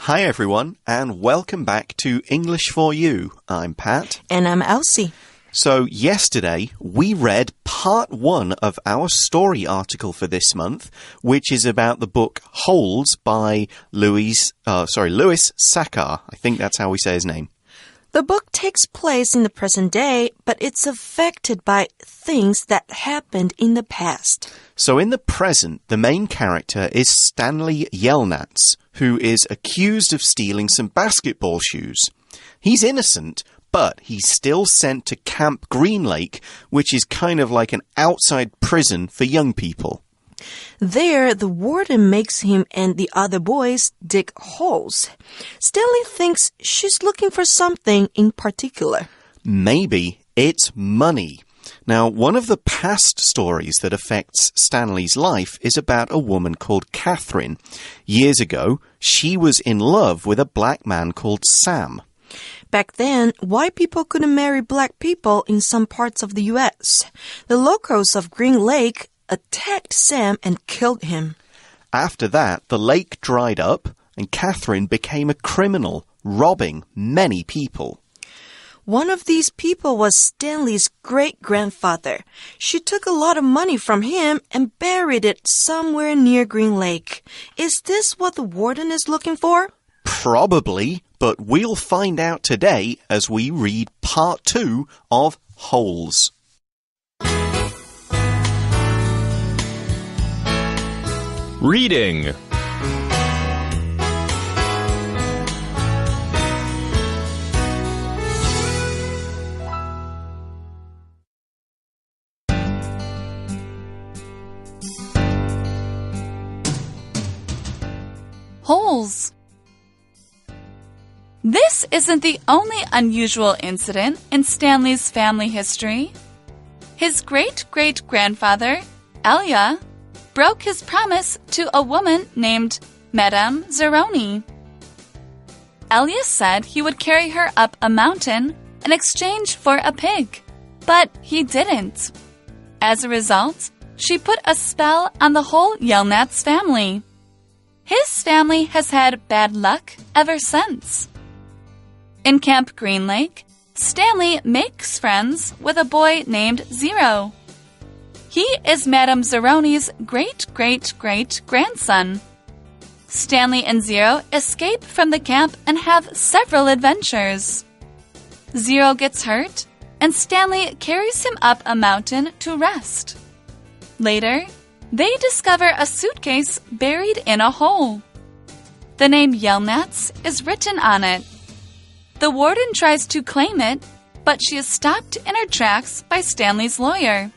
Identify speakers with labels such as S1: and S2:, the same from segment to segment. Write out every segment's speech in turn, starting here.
S1: Hi everyone, and welcome back to English for You. I'm Pat.
S2: And I'm Elsie.
S1: So yesterday, we read part 1 of our story article for this month, which is about the book Holes by Louis Sachar. I think that's how we say his name.
S2: The book takes place in the present day, but it's affected by things that happened in the past.
S1: So in the present, the main character is Stanley Yelnats, who is accused of stealing some basketball shoes. He's innocent, but he's still sent to Camp Green Lake, which is kind of like an outside prison for young people.
S2: There, the warden makes him and the other boys dig holes. Stanley thinks she's looking for something in particular.
S1: Maybe it's money. Now, one of the past stories that affects Stanley's life is about a woman called Catherine. Years ago, she was in love with a black man called Sam.
S2: Back then, white people couldn't marry black people in some parts of the U.S. The locals of Green Lake attacked Sam and killed him.
S1: After that, the lake dried up and Catherine became a criminal, robbing many people.
S2: One of these people was Stanley's great-grandfather. She took a lot of money from him and buried it somewhere near Green Lake. Is this what the warden is looking for?
S1: Probably, but we'll find out today as we read part 2 of Holes.
S3: Reading.
S4: Holes. This isn't the only unusual incident in Stanley's family history. His great-great-grandfather, Elia, broke his promise to a woman named Madame Zeroni. Elia said he would carry her up a mountain in exchange for a pig, but he didn't. As a result, she put a spell on the whole Yelnats family. His family has had bad luck ever since. In Camp Green Lake, Stanley makes friends with a boy named Zero. He is Madame Zeroni's great-great-great-grandson. Stanley and Zero escape from the camp and have several adventures. Zero gets hurt, and Stanley carries him up a mountain to rest. Later, they discover a suitcase buried in a hole. The name Yelnats is written on it. The warden tries to claim it, but she is stopped in her tracks by Stanley's lawyer.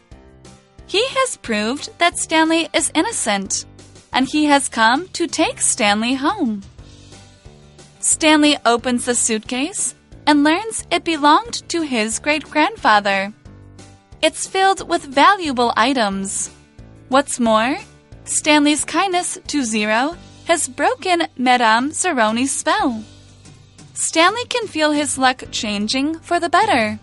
S4: He has proved that Stanley is innocent, and he has come to take Stanley home. Stanley opens the suitcase and learns it belonged to his great-grandfather. It's filled with valuable items. What's more, Stanley's kindness to Zero has broken Madame Zeroni's spell. Stanley can feel his luck changing for the better.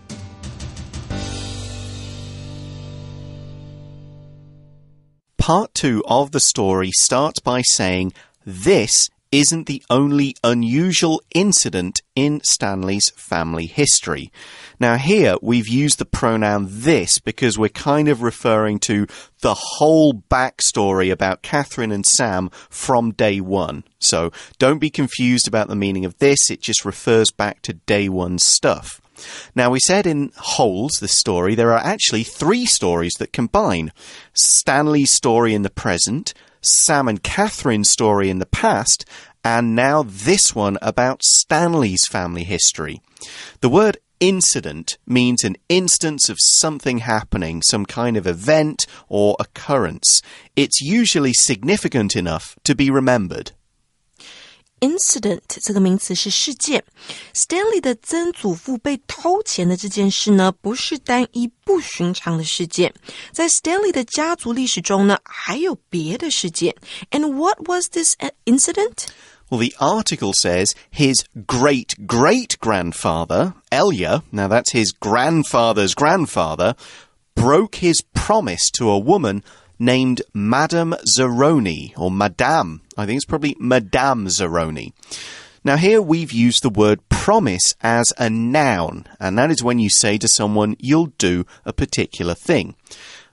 S1: Part 2 of the story starts by saying, this isn't the only unusual incident in Stanley's family history. Now here we've used the pronoun this because we're kind of referring to the whole backstory about Catherine and Sam from day one. So don't be confused about the meaning of this, it just refers back to day one stuff. Now, we said in Holes, the story, there are actually 3 stories that combine. Stanley's story in the present, Sam and Catherine's story in the past, and now this one about Stanley's family history. The word incident means an instance of something happening, some kind of event or occurrence. It's usually significant enough to be remembered.
S2: Incident 这个名词是事件。Stanley 的曾祖父被偷钱的这件事呢，不是单一不寻常的事件。在 Stanley 的家族历史中呢，还有别的事件。And what was this incident?
S1: Well, the article says his great-great-grandfather, Elia, now that's his grandfather's grandfather, broke his promise to a woman named Madame Zeroni, or Madame. I think it's probably Madame Zeroni. Now here we've used the word promise as a noun, and that is when you say to someone you'll do a particular thing.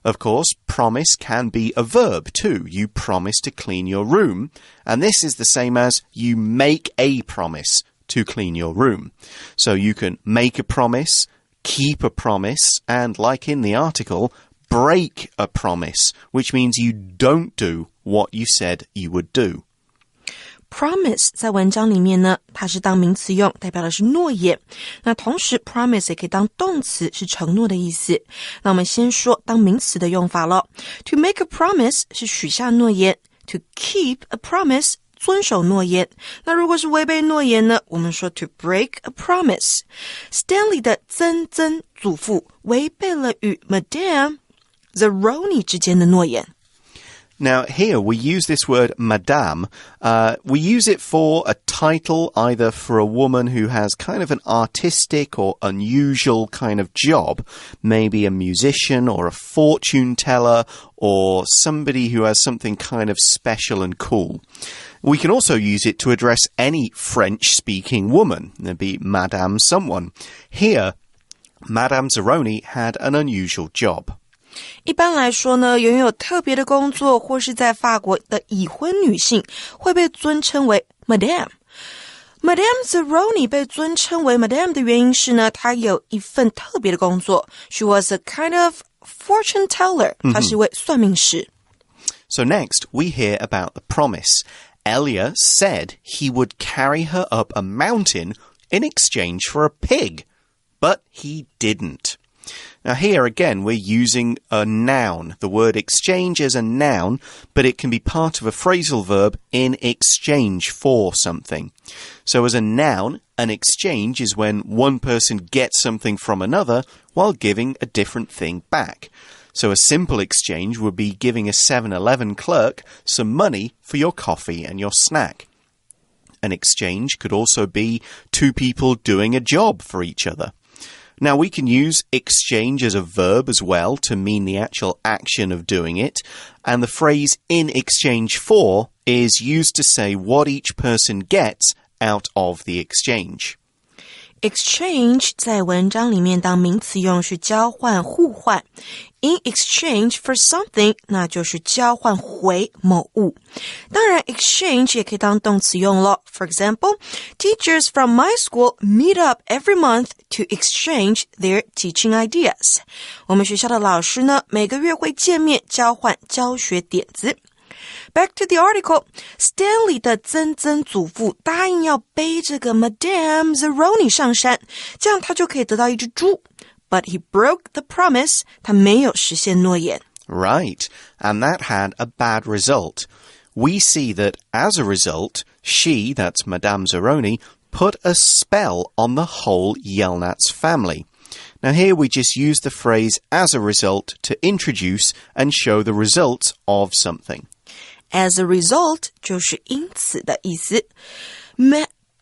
S1: Of course, promise can be a verb too. You promise to clean your room, and this is the same as you make a promise to clean your room. So you can make a promise, keep a promise, and like in the article, break a promise, which means you don't do what you said you would do.
S2: Promise 在文章里面呢，它是当名词用，代表的是诺言。那同时 promise 也可以当动词，是承诺的意思。那我们先说当名词的用法咯。To make a promise 是许下诺言， To keep a promise 遵守诺言。那如果是违背诺言呢，我们说 to break a promise。 Stanley 的曾曾祖父违背了与 Madame Zeroni 之间的诺言。
S1: Now, here we use this word madame. We use it for a title, either for a woman who has kind of an artistic or unusual kind of job, maybe a musician or a fortune teller or somebody who has something kind of special and cool. We can also use it to address any French-speaking woman. There'd be Madame someone. Here, Madame Zeroni had an unusual job.
S2: 一般来说呢，拥有特别的工作或是在法国的已婚女性会被尊称为 Madame。Madame Zeroni 被尊称为 Madame 的原因是呢，她有一份特别的工作。She was a kind of fortune teller. 她是一位算命师。
S1: So next, we hear about the promise. Elia said he would carry her up a mountain in exchange for a pig, but he didn't. Now here again, we're using a noun, the word exchange as a noun, but it can be part of a phrasal verb in exchange for something. So as a noun, an exchange is when one person gets something from another while giving a different thing back. So a simple exchange would be giving a 7-Eleven clerk some money for your coffee and your snack. An exchange could also be two people doing a job for each other. Now, we can use exchange as a verb as well to mean the actual action of doing it. And the phrase in exchange for is used to say what each person gets out of the exchange.
S2: Exchange 在文章里面当名词用是交换互换。In exchange for something 那就是交换回某物。当然 exchange 也可以当动词用了。For example, teachers from my school meet up every month to exchange their teaching ideas. 我们学校的老师呢，每个月会见面交换教学点子。Back to the article, Stanley 的曾曾祖父答应要背这个 Madame Zeroni 上山，这样他就可以得到一只猪。But he broke the promise. 他没有实现诺言。
S1: Right, and that had a bad result. We see that as a result, she, that's Madame Zeroni, put a spell on the whole Yelnats family. Now here we just use the phrase as a result to introduce and show the results of something.As a result 就是因此的意思。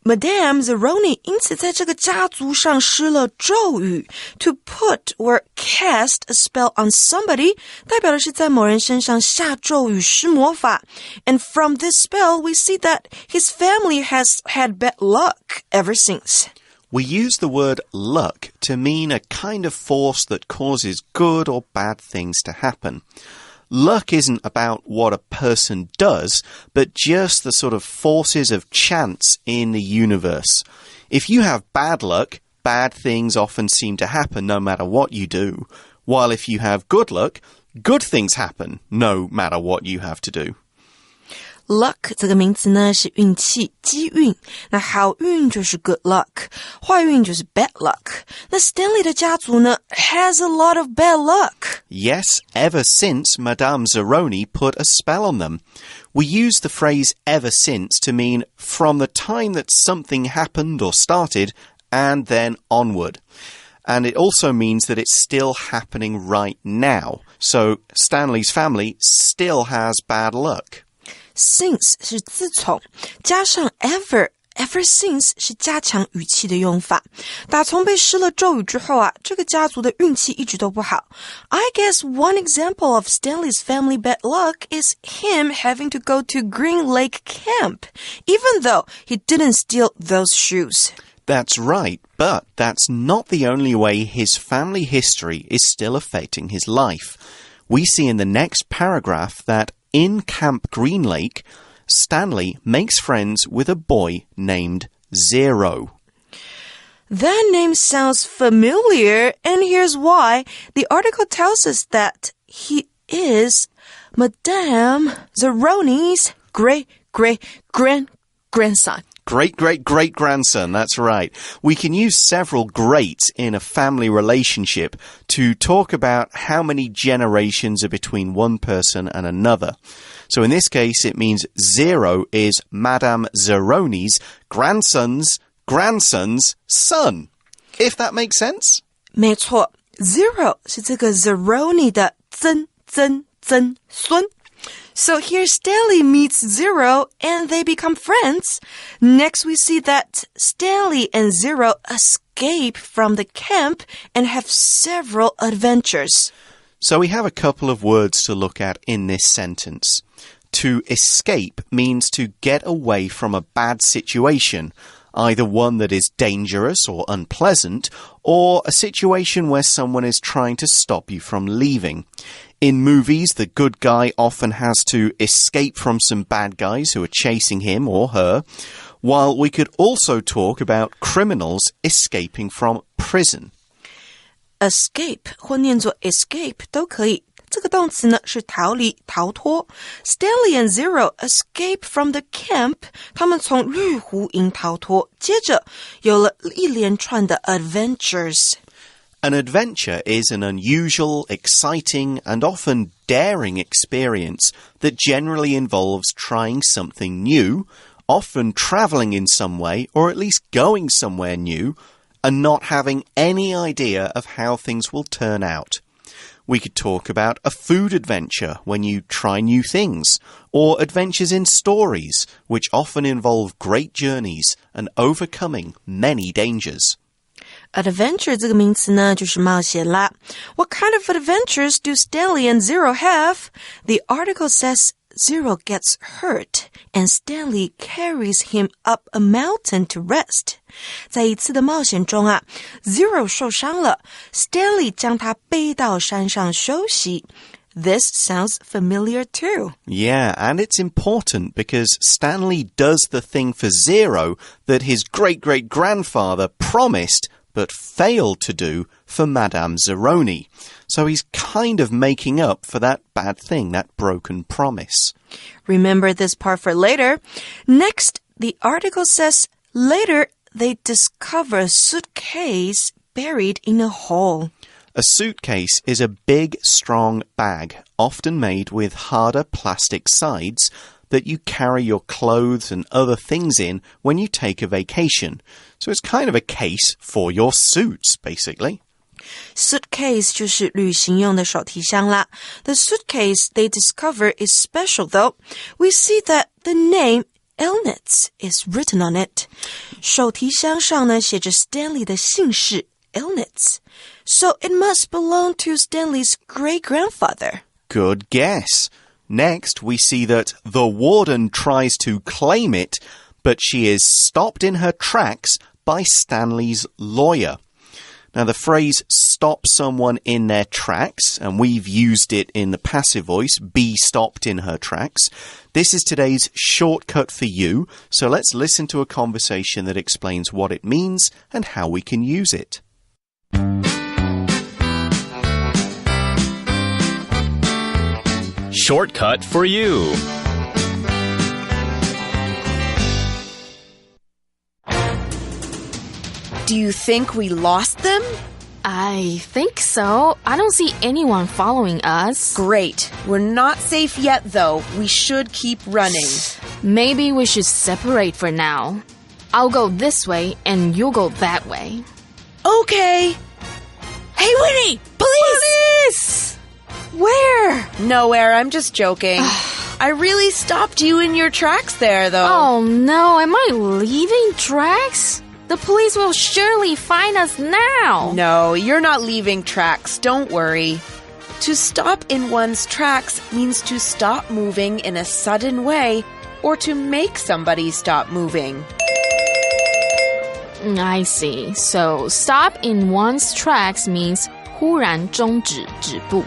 S1: Madame Zeroni 因此在这个家族上施了咒语。To put or cast a spell on somebody 代表的是在某人身上下咒语施魔法。And from this spell we see that his family has had bad luck ever since. We use the word luck to mean a kind of force that causes good or bad things to happen.Luck isn't about what a person does, but just the sort of forces of chance in the universe. If you have bad luck, bad things often seem to happen no matter what you do. While if you have good luck, good things happen no matter what you have to do.Luck
S2: 这个名词呢是运气、机运，那好运就是 good luck， 坏运就是 bad luck。那 Stanley 的家族呢 has a lot of bad luck.
S1: Yes, ever since Madame Zeroni put a spell on them. We use the phrase ever since to mean from the time that something happened or started and then onward. And it also means that it's still happening right now. So Stanley's family still has bad luck.Since
S2: 是自从加上 ever ever since 是加强语气的用法。打从被施了咒语之后啊，这个家族的运气一直都不好。I guess one example of Stanley's family bad luck is him having to go to Green Lake Camp, even though he didn't steal those shoes.That's
S1: right, but that's not the only way his family history is still affecting his life. We see in the next paragraph that in Camp Green Lake, Stanley makes friends with a boy named Zero.
S2: That name sounds familiar, and here's why. The article tells us that he is Madame Zeroni's
S1: great-great-great-grandson.Great-great-great-grandson, that's right. We can use several greats in a family relationship to talk about how many generations are between one person and another. So in this case, it means Zero is Madame Zeroni's grandson's son. If that makes sense?
S2: 没错 Zero 是这个 Zeroni 的曾孙。So here Stanley meets Zero and they become friends. Next we see that Stanley and Zero escape from the camp and have several adventures.
S1: So we have a couple of words to look at in this sentence. To escape means to get away from a bad situation, either one that is dangerous or unpleasant, or a situation where someone is trying to stop you from leaving.In movies, the good guy often has to escape from some bad guys who are chasing him or her, while we could also talk about criminals escaping from prison.
S2: Escape 或念作 escape 都可以。这个动词呢是逃离、逃脱。Stanley and Zero escape from the camp. 他们从绿湖营逃脱，接着有了一连串的 adventures.An
S1: adventure is an unusual, exciting, and often daring experience that generally involves trying something new, often traveling in some way, or at least going somewhere new, and not having any idea of how things will turn out. We could talk about a food adventure when you try new things, or adventures in stories, which often involve great journeys and overcoming many dangers.Adventure
S2: 这个名词呢，就是冒险啦。What kind of adventures do Stanley and Zero have? The article says Zero gets hurt, and Stanley carries him up a mountain to rest. 在一次的冒险中啊 ，Zero 受伤了 ，Stanley 将他背到山上休息。This sounds familiar too.
S1: Yeah, and it's important because Stanley does the thing for Zero that his great-great-grandfather promised.but failed to do for Madame Zeroni. So he's kind of making up for that bad thing, that broken promise.
S2: Remember this part for later. Next, the article says, later they discover a suitcase buried in a hole.
S1: A suitcase is a big, strong bag, often made with harder plastic sides, that you carry your clothes and other things in when you take a vacation. So it's kind of a case for your suits, basically.
S2: Suitcase 就是旅行用的手提箱啦。The suitcase they discover is special though. We see that the name Elnitz is written on it. 手提箱上呢写着 Stanley 的姓氏 Elnitz. So it must belong to Stanley's great-grandfather.
S1: Good guess.Next, we see that the warden tries to claim it, but she is stopped in her tracks by Stanley's lawyer. Now, the phrase stop someone in their tracks, and we've used it in the passive voice, be stopped in her tracks. This is today's shortcut for you, so let's listen to a conversation that explains what it means and how we can use
S3: it.Shortcut for you.
S5: Do you think we lost them?
S6: I think so. I don't see anyone following us.
S5: Great. We're not safe yet, though. We should keep running.
S6: Maybe we should separate for now. I'll go this way and you'll go that way.
S5: Okay. Hey, Winnie! Police!
S2: Where?
S5: Nowhere. I'm just joking. I really stopped you in your tracks there, though.
S6: Oh no, am I leaving tracks? The police will surely find us now.
S5: No, you're not leaving tracks. Don't worry. To stop in one's tracks means to stop moving in a sudden way or to make somebody stop moving.
S6: I see. So, stop in one's tracks means 忽然终止止步.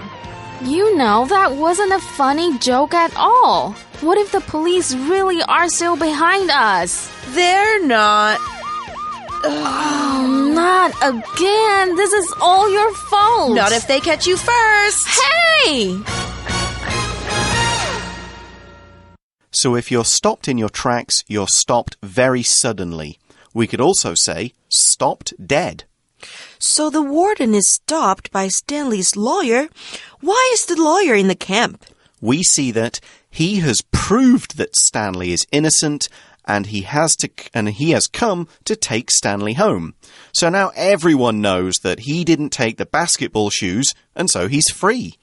S6: You know, that wasn't a funny joke at all. What if the police really are still behind us?
S5: They're not.
S6: Oh, not again. This is all your fault.
S5: Not if they catch you first.
S6: Hey!
S1: So if you're stopped in your tracks, you're stopped very suddenly. We could also say stopped dead.
S2: So the warden is stopped by Stanley's lawyer. Why is the lawyer in the camp?
S1: We see that he has proved that Stanley is innocent and he has come to take Stanley home. So now everyone knows that he didn't take the basketball shoes and so he's free.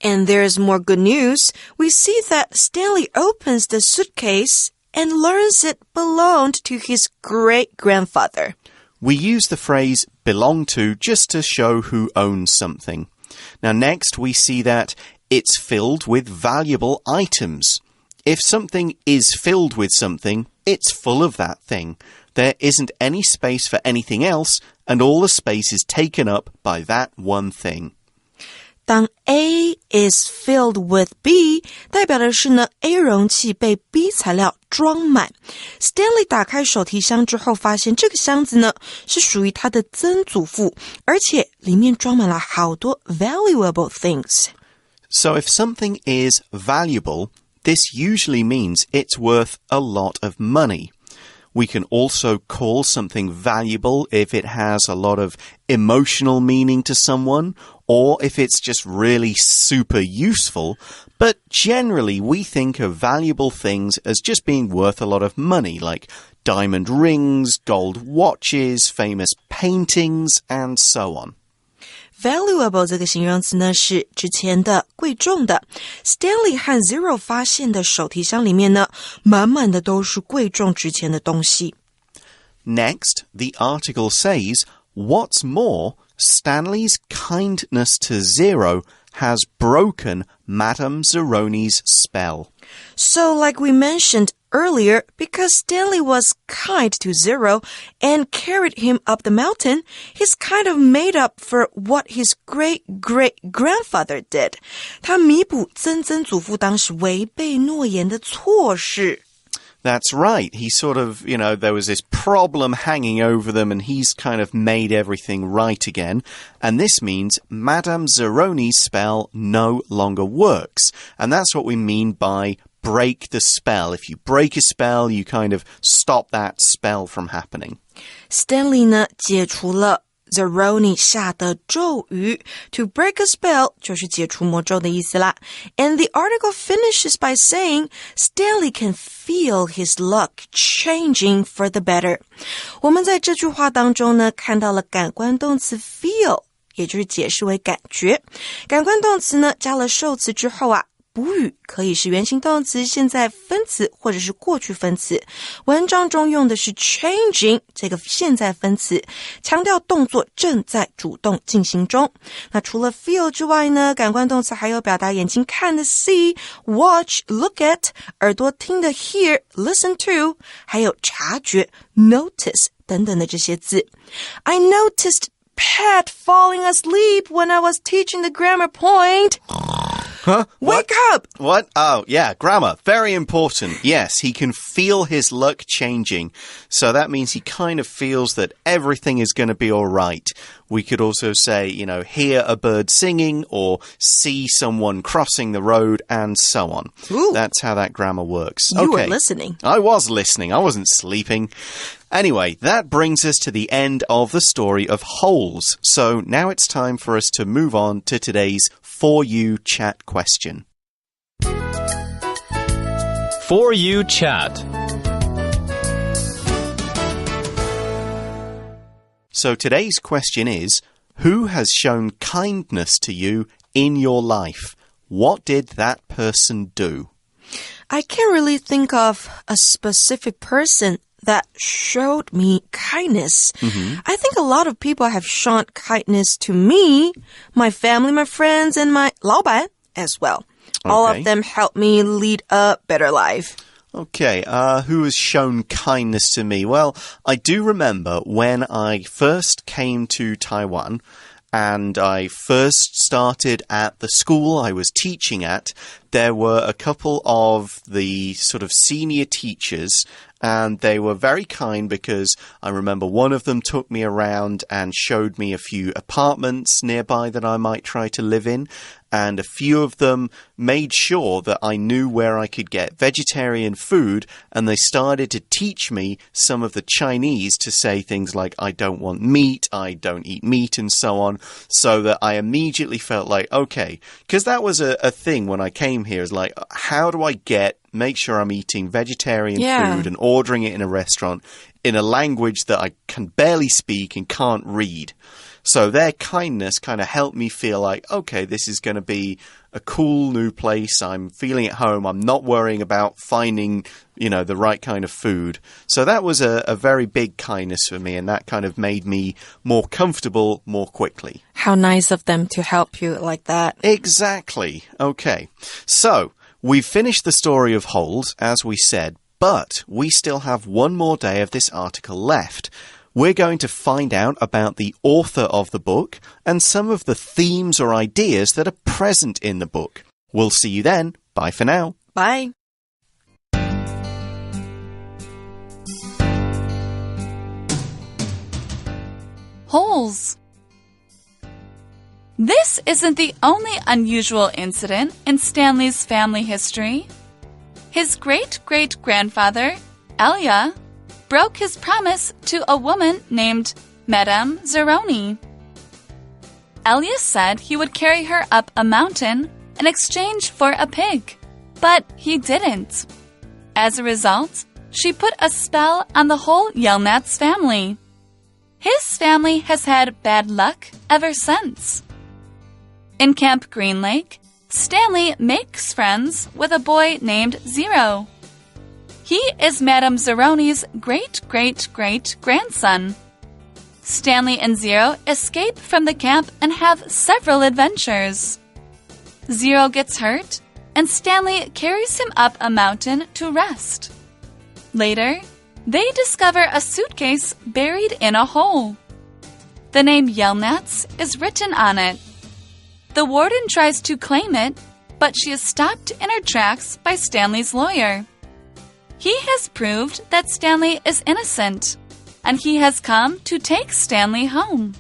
S2: And there's more good news. We see that Stanley opens the suitcase and learns it belonged to his great-grandfather.
S1: We use the phrase belong to just to show who owns something. Now next we see that it's filled with valuable items. If something is filled with something, it's full of that thing. There isn't any space for anything else, and all the space is taken up by that one thing.
S2: 当 A is filled with B, 代表的是呢 A 容器被 B 材料装满。Stanley 打开手提箱之后，发现这个箱子呢是属于他的曾祖父，而且里面装满了好多 valuable things.
S1: So if something is valuable, this usually means it's worth a lot of money. We can also call something valuable if it has a lot of emotional meaning to someone, or if it's just really super useful. But generally, we think of valuable things as just being worth a lot of money, like diamond rings, gold watches, famous paintings, and so on.
S2: Valuable 这个形容词呢是值钱的、贵重的。Stanley 和 Zero 发现的手提箱里面呢，满满的都是贵重值钱的东西。
S1: Next, the article says, what's more, Stanley's kindness to Zero has broken Madame Zeroni's spell.
S2: So, like we mentioned earlier, because Stanley was kind to Zero and carried him up the mountain, he's kind of made up for what his great-great-grandfather did. 他弥补曾曾祖父当时违背诺言的错事。
S1: That's right. He sort of, there was this problem hanging over them and he's kind of made everything right again. And this means Madame Zeroni's spell no longer works. And that's what we mean by break the spell. If you break a spell, you kind of stop that spell from happening.
S2: Stanley 呢，解除了Zeroni 下的咒语 To break a spell 就是解除魔咒的意思啦。And the article finishes by saying Stanley can feel his luck changing for the better. 我们在这句话当中呢，看到了感官动词 feel， 也就是解释为感觉。感官动词呢，加了受词之后啊，补语可以是原形动词、现在分词或者是过去分词。文章中用的是 changing 这个现在分词，强调动作正在主动进行中。那除了 feel 之外呢，感官动词还有表达眼睛看的 see、watch、look at， 耳朵听的 hear、listen to， 还有察觉 notice 等等的这些字。I noticed Pat falling asleep when I was teaching the grammar point.
S1: Huh?
S2: Wake up!
S1: What? Oh, yeah, grammar. Very important. Yes, he can feel his luck changing. So that means he kind of feels that everything is going to be all right. We could also say, hear a bird singing or see someone crossing the road and so on.
S2: Ooh.
S1: That's how that grammar works.
S2: You were listening.
S1: I was listening. I wasn't sleeping. Anyway, that brings us to the end of the story of holes. So now it's time for us to move on to today's For You Chat question.
S3: For You Chat.
S1: So today's question is, who has shown kindness to you in your life? What did that person do?
S2: I can't really think of a specific person that showed me kindness. I think a lot of people have shown kindness to me, my family, my friends, and my 老板 as well. All of them helped me lead a better life.
S1: Okay, who has shown kindness to me? Well, I do remember when I first came to Taiwan and I first started at the school I was teaching at, there were a couple of the sort of senior teachers, and they were very kind because I remember one of them took me around and showed me a few apartments nearby that I might try to live in. And a few of them made sure that I knew where I could get vegetarian food, and they started to teach me some of the Chinese to say things like, I don't want meat, I don't eat meat, and so on, so that I immediately felt like, okay, because that was a thing when I came here, is like, how do I make sure I'm eating vegetarian food and ordering it in a restaurant in a language that I can barely speak and can't read? So their kindness kind of helped me feel like, okay, this is going to be a cool new place. I'm feeling at home. I'm not worrying about finding, the right kind of food. So that was a very big kindness for me, and that kind of made me more comfortable more quickly.
S2: How nice of them to help you like that.
S1: Exactly. Okay. So we've finished the story of Holes, as we said, but we still have one more day of this article left. We're going to find out about the author of the book and some of the themes or ideas that are present in the book. We'll see you then. Bye for now.
S2: Bye.
S4: Holes. This isn't the only unusual incident in Stanley's family history. His great-great-grandfather, Elia, broke his promise to a woman named Madame Zeroni. Elia said he would carry her up a mountain in exchange for a pig, but he didn't. As a result, she put a spell on the whole Yelnats family. His family has had bad luck ever since. In Camp Green Lake, Stanley makes friends with a boy named Zero. He is Madame Zeroni's great-great-great-grandson. Stanley and Zero escape from the camp and have several adventures. Zero gets hurt, and Stanley carries him up a mountain to rest. Later, they discover a suitcase buried in a hole. The name Yelnats is written on it. The warden tries to claim it, but she is stopped in her tracks by Stanley's lawyer. He has proved that Stanley is innocent, and he has come to take Stanley home.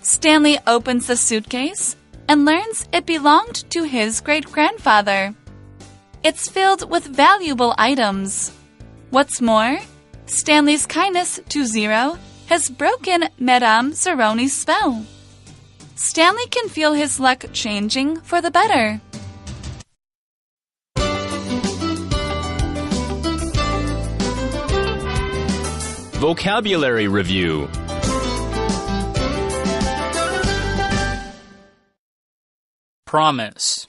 S4: Stanley opens the suitcase and learns it belonged to his great-grandfather. It's filled with valuable items. What's more, Stanley's kindness to Zero has broken Madame Zeroni's spell. Stanley can feel his luck changing for the better.
S3: Vocabulary Review.
S7: Promise.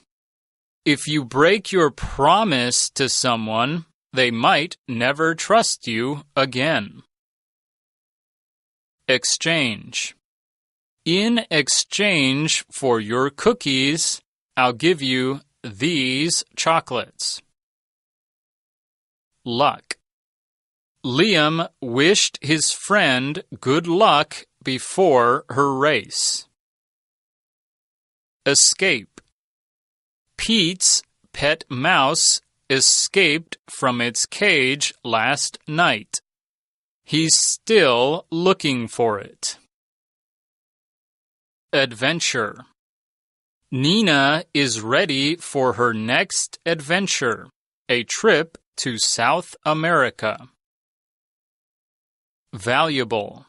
S7: If you break your promise to someone, they might never trust you again. Exchange. In exchange for your cookies, I'll give you these chocolates. Luck. Liam wished his friend good luck before her race. Escape. Pete's pet mouse escaped from its cage last night. He's still looking for it. Adventure. Nina is ready for her next adventure, a trip to South America. Valuable.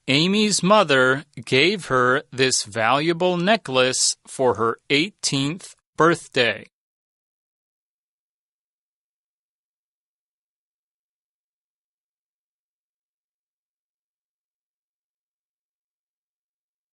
S7: Amy's mother gave her this valuable necklace for her 18th birthday.